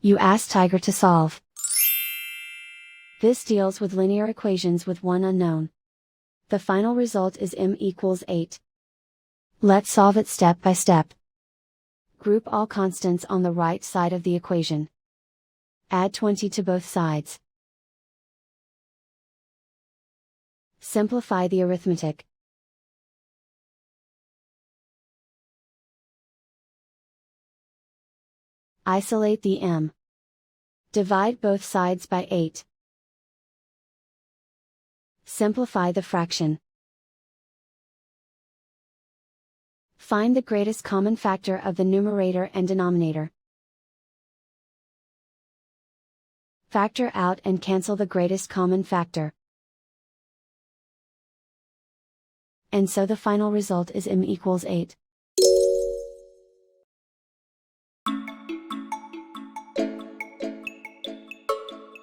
You ask Tiger to solve. This deals with linear equations with one unknown. The final result is m equals 8. Let's solve it step by step. Group all constants on the right side of the equation. Add 20 to both sides. Simplify the arithmetic. Isolate the m. Divide both sides by 8. Simplify the fraction. Find the greatest common factor of the numerator and denominator. Factor out and cancel the greatest common factor. And so the final result is m equals 8.